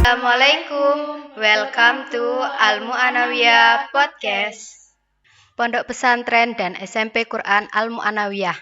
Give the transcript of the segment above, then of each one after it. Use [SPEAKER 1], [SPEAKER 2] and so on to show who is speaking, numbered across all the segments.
[SPEAKER 1] Assalamualaikum, welcome to Al-Mu'anawiyah Podcast. Pondok Pesantren dan SMP Quran Al-Mu'anawiyah.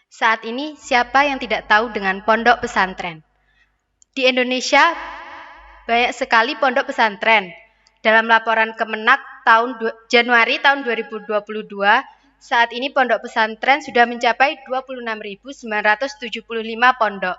[SPEAKER 1] Saat ini siapa yang tidak tahu dengan pondok pesantren? Di Indonesia banyak sekali pondok pesantren. Dalam laporan Kemenak Januari tahun 2022, saat ini pondok pesantren sudah mencapai 26.975 pondok.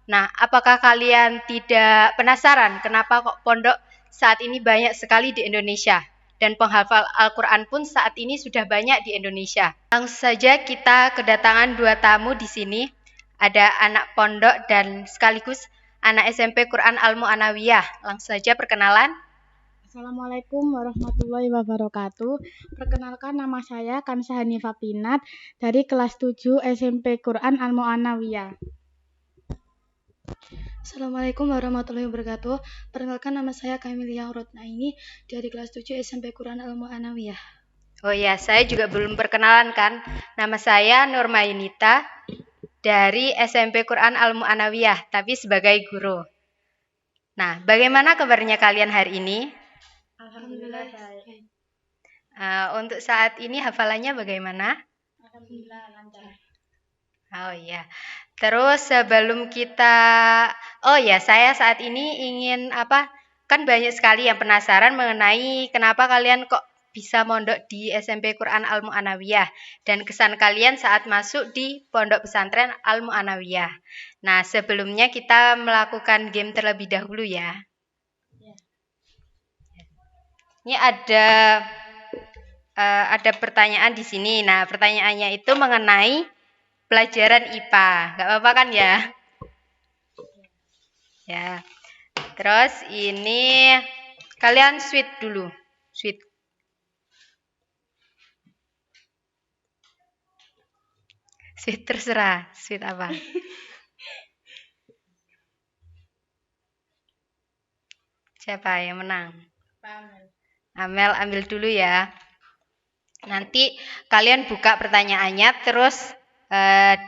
[SPEAKER 1] Nah, apakah kalian tidak penasaran kenapa kok pondok saat ini banyak sekali di Indonesia? Dan penghafal Al-Quran pun saat ini sudah banyak di Indonesia. Langsung saja kita kedatangan dua tamu di sini. Ada anak pondok dan sekaligus anak SMP Quran Al-Mu'anawiyah. Langsung saja perkenalan.
[SPEAKER 2] Assalamualaikum warahmatullahi wabarakatuh. Perkenalkan, nama saya Kansa Hanifah Pinat dari kelas 7 SMP Quran Al-Mu'anawiyah.
[SPEAKER 3] Assalamualaikum warahmatullahi wabarakatuh. Perkenalkan, nama saya Kamilia Rotnaini dari kelas 7 SMP Quran Al-Mu'anawiyah.
[SPEAKER 1] Oh ya, saya juga belum perkenalan kan. Nama saya Nurma Yunita dari SMP Quran Al-Mu'anawiyah, tapi sebagai guru. Nah, bagaimana kabarnya kalian hari ini?
[SPEAKER 2] Alhamdulillah baik.
[SPEAKER 1] Untuk saat ini hafalannya bagaimana?
[SPEAKER 2] Alhamdulillah lancar.
[SPEAKER 1] Oh iya. Terus sebelum kita, saya saat ini ingin kan banyak sekali yang penasaran mengenai kenapa kalian kok bisa mondok di SMP Quran Al-Mu'anawiyah dan kesan kalian saat masuk di pondok pesantren Al-Mu'anawiyah. Nah, sebelumnya kita melakukan game terlebih dahulu ya. Ini ada pertanyaan di sini. Nah, pertanyaannya itu mengenai pelajaran IPA. Nggak apa-apa kan ya? Ya. Terus ini kalian sweet dulu. Sweet. Sweet terserah. Sweet apa? Siapa yang menang? Amel ambil dulu ya. Nanti kalian buka pertanyaannya terus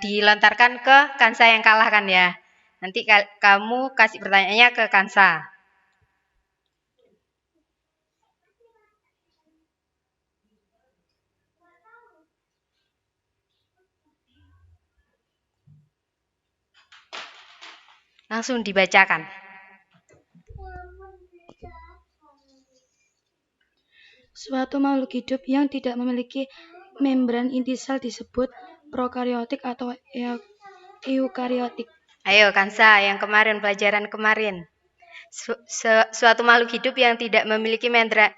[SPEAKER 1] dilontarkan ke Kansa yang kalah kan ya. Nanti kamu kasih pertanyaannya ke Kansa. Langsung dibacakan.
[SPEAKER 3] Suatu makhluk hidup yang tidak memiliki membran inti sel disebut prokariotik atau eukariotik.
[SPEAKER 1] Ayo Kansa, yang kemarin pelajaran kemarin. Suatu makhluk hidup yang tidak memiliki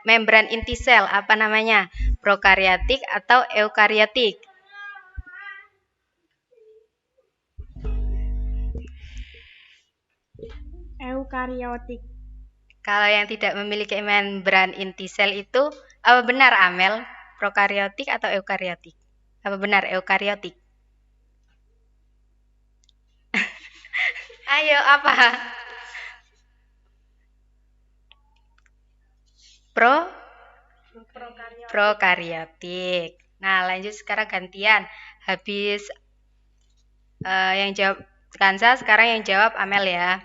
[SPEAKER 1] membran inti sel, apa namanya? Prokariotik atau eukariotik?
[SPEAKER 2] Eukariotik.
[SPEAKER 1] Kalau yang tidak memiliki membran inti sel itu, apa benar Amel? Prokariotik atau eukariotik? Apa benar eukariotik? Ayo, apa? Prokariotik. Nah, lanjut sekarang gantian. Habis yang jawab Kansa, sekarang yang jawab Amel ya.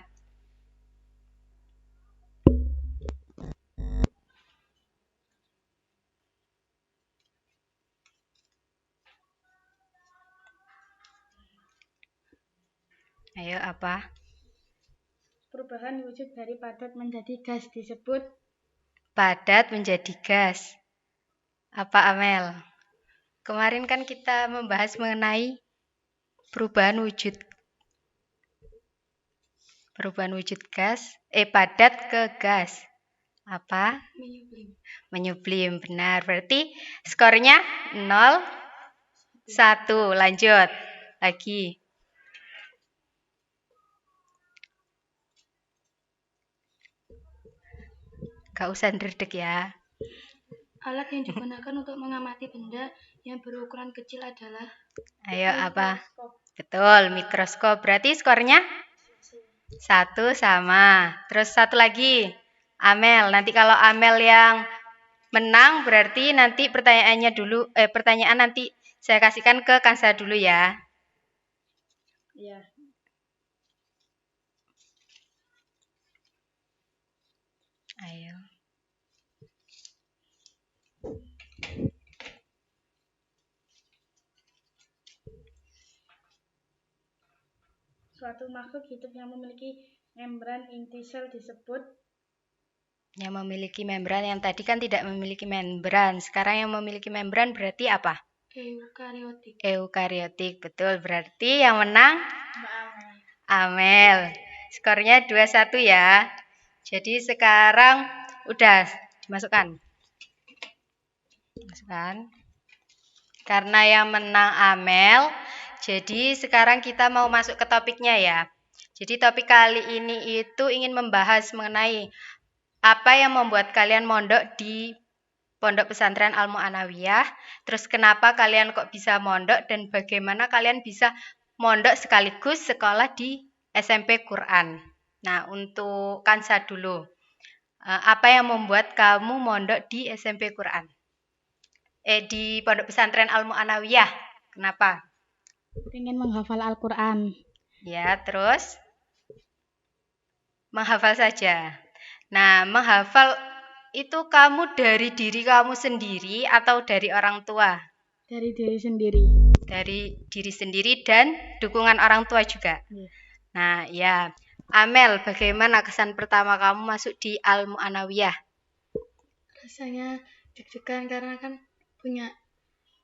[SPEAKER 1] Ayo, apa?
[SPEAKER 2] Perubahan wujud dari padat menjadi gas disebut
[SPEAKER 1] padat menjadi gas. Apa Amel? Kemarin kan kita membahas mengenai perubahan wujud gas, padat ke gas. Apa? Menyublim, benar. Berarti skornya 0, 1. Lanjut. Lagi. Gak usah ndredeg ya.
[SPEAKER 3] Alat yang digunakan untuk mengamati benda yang berukuran kecil adalah
[SPEAKER 1] Ayo apa? Betul, mikroskop. Berarti skornya 1 sama. Terus satu lagi, Amel. Nanti kalau Amel yang menang berarti nanti pertanyaan nanti saya kasihkan ke Kansa dulu ya.
[SPEAKER 2] Iya.
[SPEAKER 1] Ayo.
[SPEAKER 2] Suatu makhluk hidup yang memiliki membran inti sel disebut
[SPEAKER 1] Yang memiliki membran, yang tadi kan tidak memiliki membran. Sekarang yang memiliki membran berarti apa?
[SPEAKER 3] Eukariotik.
[SPEAKER 1] Eukariotik, betul. Berarti yang menang
[SPEAKER 2] Mbak Amel.
[SPEAKER 1] Amel. Skornya 2-1 ya. Jadi sekarang udah dimasukkan. Masukkan. Karena yang menang Amel, jadi sekarang kita mau masuk ke topiknya ya. Jadi topik kali ini itu ingin membahas mengenai apa yang membuat kalian mondok di Pondok Pesantren Al-Mu'anawiyah. Terus kenapa kalian kok bisa mondok dan bagaimana kalian bisa mondok sekaligus sekolah di SMP Quran. Nah, untuk Kansa dulu. Apa yang membuat kamu mondok di SMP Quran? Di Pondok Pesantren Al-Mu'anawiyah. Kenapa?
[SPEAKER 2] Ingin menghafal Al-Quran.
[SPEAKER 1] Ya, terus menghafal saja. Nah, menghafal itu kamu dari diri kamu sendiri atau dari orang tua?
[SPEAKER 2] Dari diri sendiri.
[SPEAKER 1] Dari diri sendiri dan dukungan orang tua juga.
[SPEAKER 2] Iya.
[SPEAKER 1] Nah, ya. Amel, bagaimana kesan pertama kamu masuk di Al-Mu'anawiyah?
[SPEAKER 3] Rasanya deg-degan karena kan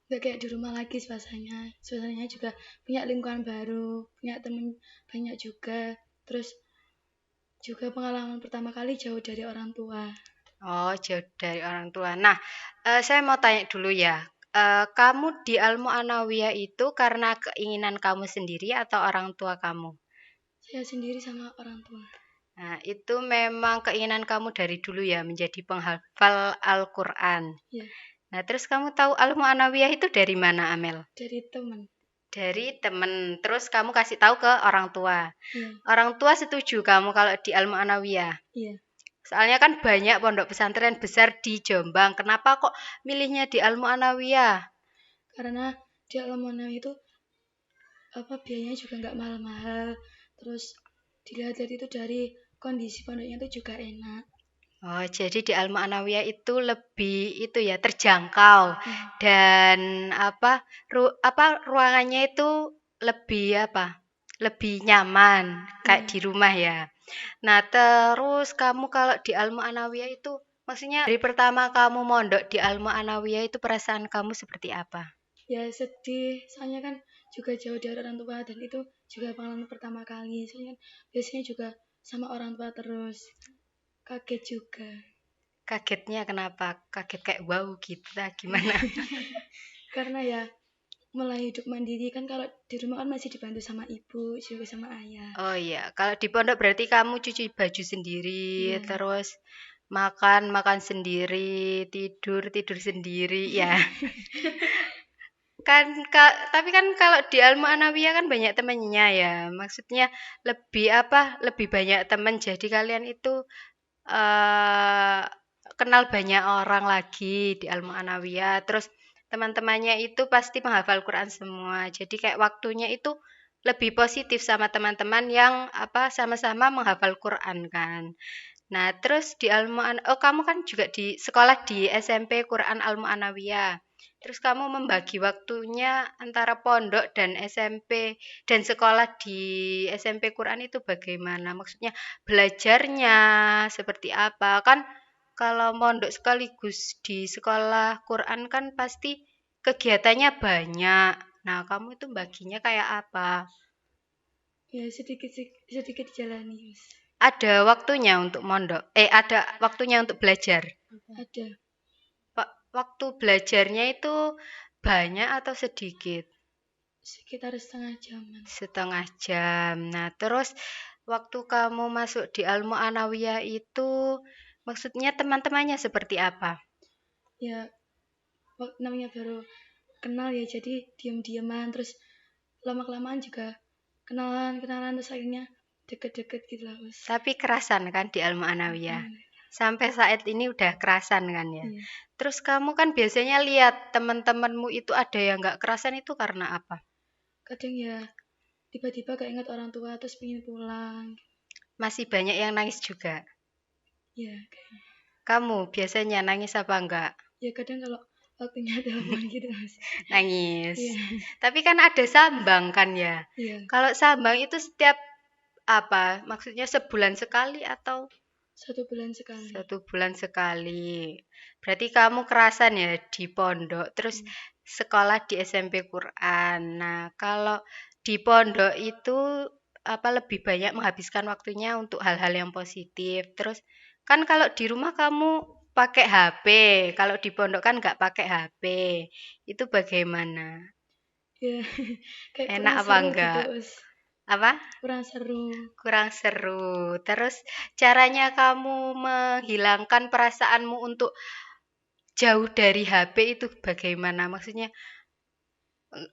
[SPEAKER 3] nggak kayak di rumah lagi suasananya juga punya lingkungan baru, punya temen banyak juga, terus juga pengalaman pertama kali jauh dari orang tua.
[SPEAKER 1] Oh, jauh dari orang tua. Nah, saya mau tanya dulu ya. Kamu di Al-Mu'anawiyah itu karena keinginan kamu sendiri atau orang tua kamu?
[SPEAKER 3] Saya sendiri sama orang tua.
[SPEAKER 1] Nah, itu memang keinginan kamu dari dulu ya, menjadi penghafal Al-Quran.
[SPEAKER 3] Iya,
[SPEAKER 1] Nah, terus kamu tahu Al-Mu'anawiyah itu dari mana, Amel?
[SPEAKER 3] dari teman.
[SPEAKER 1] Dari temen. Terus kamu kasih tahu ke orang tua.
[SPEAKER 3] Iya,
[SPEAKER 1] Orang tua setuju kamu kalau di Al-Mu'anawiyah?
[SPEAKER 3] iya.
[SPEAKER 1] Soalnya kan banyak pondok pesantren besar di Jombang. Kenapa kok milihnya di Al-Mu'anawiyah?
[SPEAKER 3] Karena di Al-Mu'anawiyah itu biayanya juga nggak mahal-mahal. Terus dilihat itu dari kondisi pondoknya itu juga enak.
[SPEAKER 1] Oh, jadi di Al-Mu'anawiyah itu lebih itu ya terjangkau
[SPEAKER 3] Iya.
[SPEAKER 1] dan ruangannya itu lebih lebih nyaman kayak
[SPEAKER 3] Iya.
[SPEAKER 1] di rumah ya. Nah, terus kamu kalau di Al-Mu'anawiyah itu maksudnya dari pertama kamu mondok di Al-Mu'anawiyah itu perasaan kamu seperti apa?
[SPEAKER 3] Ya sedih, soalnya kan juga jauh dari orang tua dan itu juga pengalaman pertama kali. Soalnya kan biasanya juga sama orang tua terus. Kaget juga.
[SPEAKER 1] Kagetnya kenapa? Kaget kayak wow kita gimana?
[SPEAKER 3] Karena ya mulai hidup mandiri kan, kalau di rumah kan masih dibantu sama ibu, juga sama ayah.
[SPEAKER 1] Oh iya, kalau di pondok berarti kamu cuci baju sendiri,
[SPEAKER 3] Iya.
[SPEAKER 1] terus makan sendiri, tidur sendiri ya. Tapi kan kalau di Al-Mu'anawiyah kan banyak temennya ya. Maksudnya lebih banyak temen. Jadi kalian itu eh kenal banyak orang lagi di Al-Mu'anawiyah. Terus teman-temannya itu pasti menghafal Quran semua. Jadi kayak waktunya itu lebih positif sama teman-teman yang sama-sama menghafal Quran kan. Nah, terus di kamu kan juga di sekolah di SMP Quran Al-Mu'anawiyah. Terus kamu membagi waktunya antara pondok dan SMP dan sekolah di SMP Quran itu bagaimana? Maksudnya belajarnya seperti apa? Kan kalau mondok sekaligus di sekolah Quran kan pasti kegiatannya banyak. Nah, kamu itu baginya kayak apa?
[SPEAKER 3] Ya sedikit dijalani, Mas.
[SPEAKER 1] Ada waktunya untuk mondok? Ada waktunya untuk belajar?
[SPEAKER 3] Ada.
[SPEAKER 1] Waktu belajarnya itu banyak atau sedikit?
[SPEAKER 3] Sekitar setengah jaman.
[SPEAKER 1] Setengah jam. Nah, terus waktu kamu masuk di Al-Mu'anawiyah itu maksudnya teman-temannya seperti apa?
[SPEAKER 3] Ya namanya baru kenal ya, jadi diam-diaman, terus lama-kelamaan juga kenalan terus akhirnya deket-deket gitu lah, Mas.
[SPEAKER 1] Tapi kerasan kan di Al-Mu'anawiyah?
[SPEAKER 3] Hmm,
[SPEAKER 1] Sampai saat ini udah kerasan kan ya?
[SPEAKER 3] iya.
[SPEAKER 1] Terus kamu kan biasanya lihat teman-temanmu itu ada yang nggak kerasan itu karena apa?
[SPEAKER 3] Kadang ya tiba-tiba keinget orang tua terus pengen pulang.
[SPEAKER 1] Masih banyak yang nangis juga?
[SPEAKER 3] Ya, kayaknya.
[SPEAKER 1] Kamu biasanya nangis apa enggak?
[SPEAKER 3] Ya kadang kalau waktunya telepon gitu Mas.
[SPEAKER 1] Nangis.
[SPEAKER 3] Iya.
[SPEAKER 1] Tapi kan ada sambang kan ya.
[SPEAKER 3] Iya.
[SPEAKER 1] Kalau sambang itu setiap apa? Maksudnya sebulan sekali atau
[SPEAKER 3] 1 bulan sekali.
[SPEAKER 1] 1 bulan sekali? Berarti kamu kerasan ya di pondok, terus sekolah di SMP Quran. Nah, kalau di pondok itu apa lebih banyak menghabiskan waktunya untuk hal-hal yang positif. Terus kan kalau di rumah kamu pakai HP, kalau di pondok kan nggak pakai HP. Itu bagaimana?
[SPEAKER 3] Ya, kayak
[SPEAKER 1] Enak
[SPEAKER 3] kurang
[SPEAKER 1] apa
[SPEAKER 3] seru gitu,
[SPEAKER 1] enggak?
[SPEAKER 3] Us.
[SPEAKER 1] Apa?
[SPEAKER 3] Kurang seru.
[SPEAKER 1] Kurang seru. Terus caranya kamu menghilangkan perasaanmu untuk jauh dari HP itu bagaimana? Maksudnya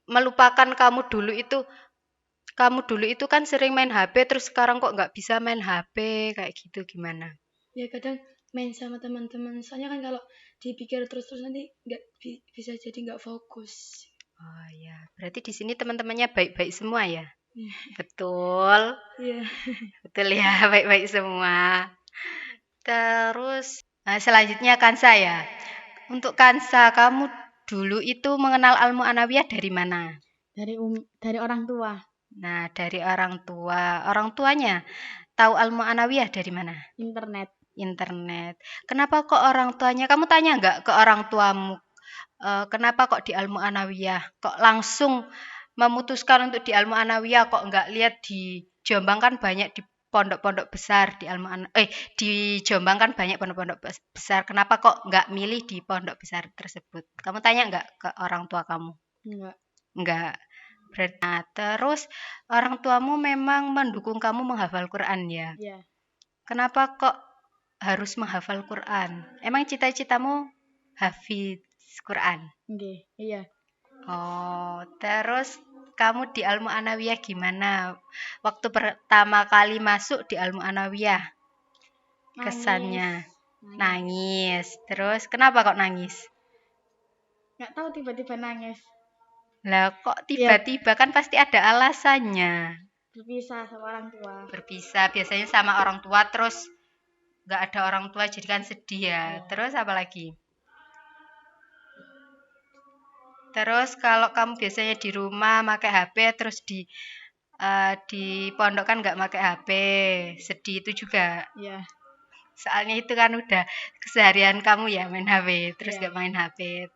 [SPEAKER 1] melupakan kamu dulu itu kan sering main HP terus sekarang kok nggak bisa main HP kayak gitu gimana?
[SPEAKER 3] Ya kadang main sama teman-teman. Soalnya kan kalau dipikir terus-terus nanti bisa jadi nggak fokus.
[SPEAKER 1] Oh ya, berarti di sini teman-temannya baik-baik semua ya?
[SPEAKER 3] Iya.
[SPEAKER 1] Betul.
[SPEAKER 3] Iya.
[SPEAKER 1] Betul ya, baik-baik semua. Terus selanjutnya Kansa ya. Untuk Kansa, kamu dulu itu mengenal Al-Mu'anawiyah dari mana?
[SPEAKER 2] Dari orang tua,
[SPEAKER 1] Nah, dari orang tua. Orang tuanya tahu Al-Mu'anawiyah dari mana?
[SPEAKER 2] internet.
[SPEAKER 1] Internet. Kenapa kok orang tuanya? Kamu tanya nggak ke orang tuamu? Kenapa kok di Al-Mu'anawiyah? Kok langsung memutuskan untuk di Al-Mu'anawiyah? Kok nggak lihat di Jombang kan banyak di pondok-pondok besar di Jombang kan banyak pondok-pondok besar. Kenapa kok nggak milih di pondok besar tersebut? Kamu tanya nggak ke orang tua kamu?
[SPEAKER 2] Enggak.
[SPEAKER 1] Enggak. Berarti, nah, terus orang tuamu memang mendukung kamu menghafal Quran ya?
[SPEAKER 2] Iya.
[SPEAKER 1] Kenapa kok harus menghafal Quran? Emang cita-citamu hafiz Quran?
[SPEAKER 2] Nggih, iya.
[SPEAKER 1] Oh, terus kamu di Al-Mu'anawiyah gimana? Waktu pertama kali masuk di Al-Mu'anawiyah, kesannya nangis. Terus kenapa kok nangis?
[SPEAKER 2] Nggak tahu tiba-tiba nangis.
[SPEAKER 1] Lah kok tiba-tiba kan pasti ada alasannya.
[SPEAKER 2] Berpisah sama orang tua.
[SPEAKER 1] Berpisah biasanya sama orang tua terus nggak ada orang tua jadi kan sedih ya. Terus apa lagi? Terus kalau kamu biasanya di rumah pakai HP terus di pondok kan nggak pakai HP, sedih itu juga.
[SPEAKER 2] Iya.
[SPEAKER 1] Soalnya itu kan udah keseharian kamu ya main HP, terus nggak main HP.